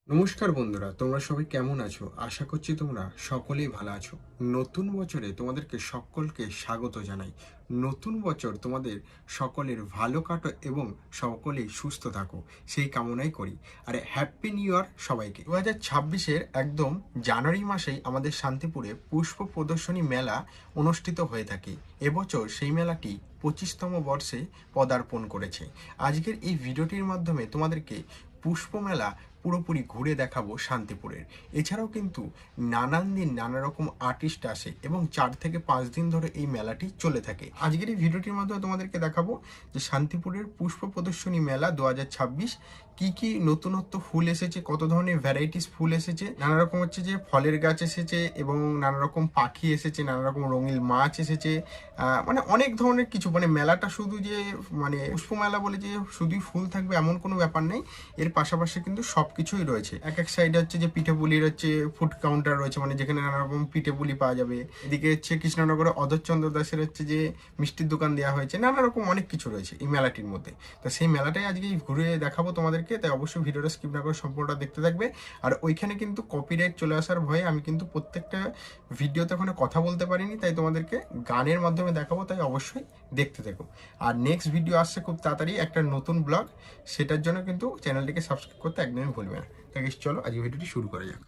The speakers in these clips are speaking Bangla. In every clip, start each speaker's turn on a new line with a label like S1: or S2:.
S1: নমস্কার বন্ধুরা, তোমরা সবাই কেমন আছো? আশা করছি তোমরা সকলেই ভালো আছো। নতুন বছরে তোমাদেরকে সকলকে স্বাগত জানাই। নতুন বছর তোমাদের সকলের ভালো কাটো এবং সকলেই সুস্থ থাকো, সেই কামনাই করি। আর হ্যাপি নিউ ইয়ার সবাইকে। 2026-এর একদম জানুয়ারি মাসেই আমাদের শান্তিপুরে পুষ্প প্রদর্শনী মেলা অনুষ্ঠিত হয়ে থাকে। এবছর সেই মেলাটি 25তম বর্ষে পদার্পণ করেছে। আজকের এই ভিডিওটির মাধ্যমে তোমাদেরকে পুষ্প মেলা পুরোপুরি ঘুরে দেখাবো শান্তিপুরের। এছাড়াও কিন্তু নানান দিন নানা রকম আর্টিস্ট আসে এবং 4 থেকে 5 দিন ধরে এই মেলাটি চলে থাকে। আজকের এই ভিডিওটির মাধ্যমে তোমাদেরকে দেখাবো যে শান্তিপুরের পুষ্প প্রদর্শনী মেলা 2026 কি কি নতুনত্ব ফুল এসেছে, কত ধরনের ভ্যারাইটিস ফুল এসেছে, নানা রকম হচ্ছে যে ফলের গাছ এসেছে এবং নানা রকম পাখি এসেছে, নানা রকম রঙিন মাছ এসেছে, মানে অনেক ধরনের কিছু। মানে মেলাটা শুধু যে মানে পুষ্প মেলা বলে যে শুধুই ফুল থাকবে এমন কোনো ব্যাপার নেই, এর পাশাপাশি কিন্তু সব কিছুই রয়েছে। এক এক সাইডে হচ্ছে যে পিঠেপুলির হচ্ছে ফুড কাউন্টার রয়েছে, মানে যেখানে নানা রকম পিঠেপুলি পাওয়া যাবে। এদিকে হচ্ছে কৃষ্ণনগরে অধরচন্দ্র দাসের হচ্ছে যে মিষ্টির দোকান দেওয়া হয়েছে, নানা রকম অনেক কিছু রয়েছে এই মেলাটির মধ্যে। তো সেই মেলাটাই আজকে ঘুরে দেখাবো তোমাদেরকে, তাই অবশ্যই ভিডিওটা স্কিপ না করে সম্পূর্ণটা দেখতে থাকবে। আর ওইখানে কিন্তু কপিরাইট চলে আসার ভয়ে আমি কিন্তু প্রত্যেকটা ভিডিওতে ওখানে কথা বলতে পারিনি, তাই তোমাদেরকে গানের মাধ্যমে দেখাবো, তাই অবশ্যই দেখতে থাকো। আর নেক্সট ভিডিও আসছে খুব তাড়াতাড়ি, একটা নতুন ব্লগ, সেটার জন্য কিন্তু চ্যানেলটিকে সাবস্ক্রাইব করতে একদমই ভুলবে না। তাই চলো আজকে ভিডিওটি শুরু করা যাক।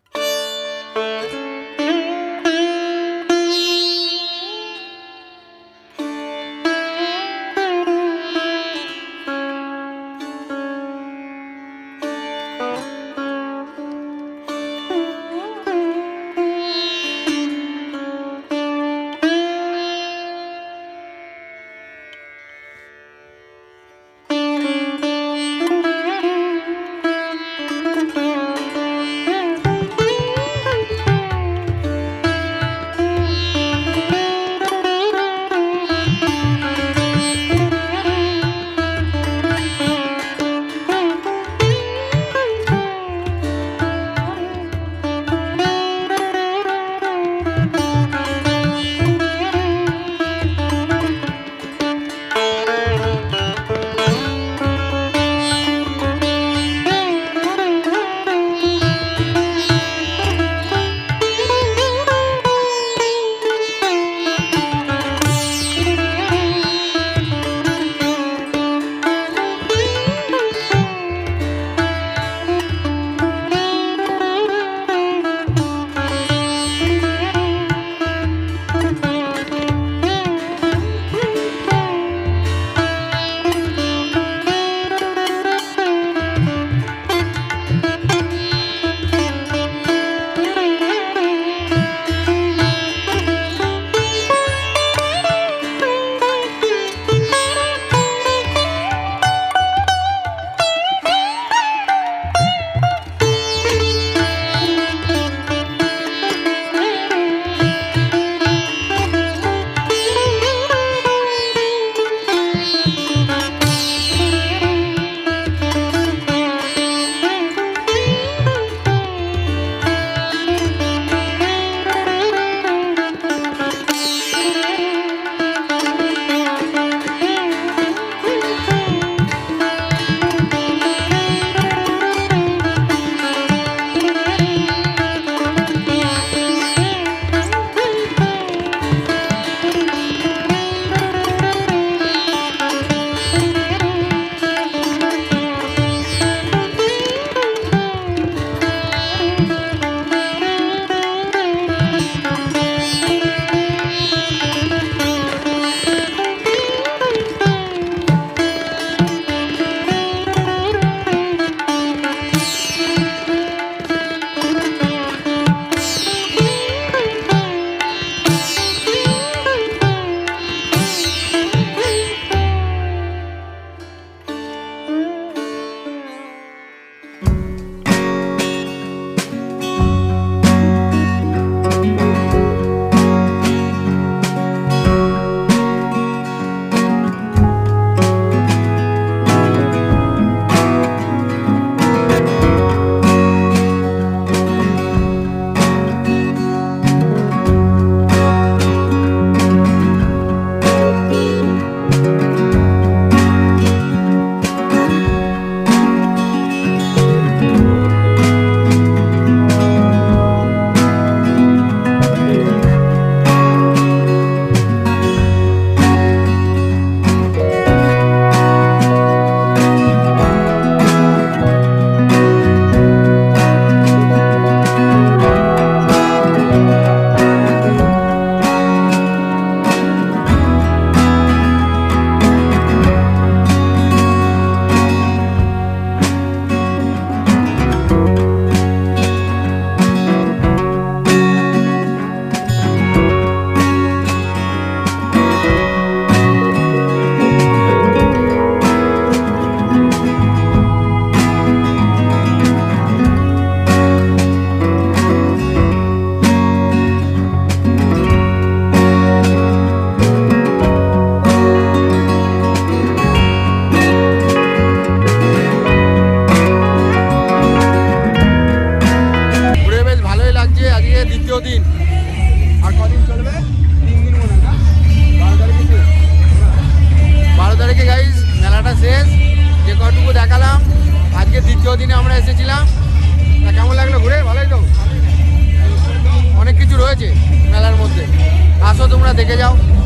S2: তোমরা দেখে যাও।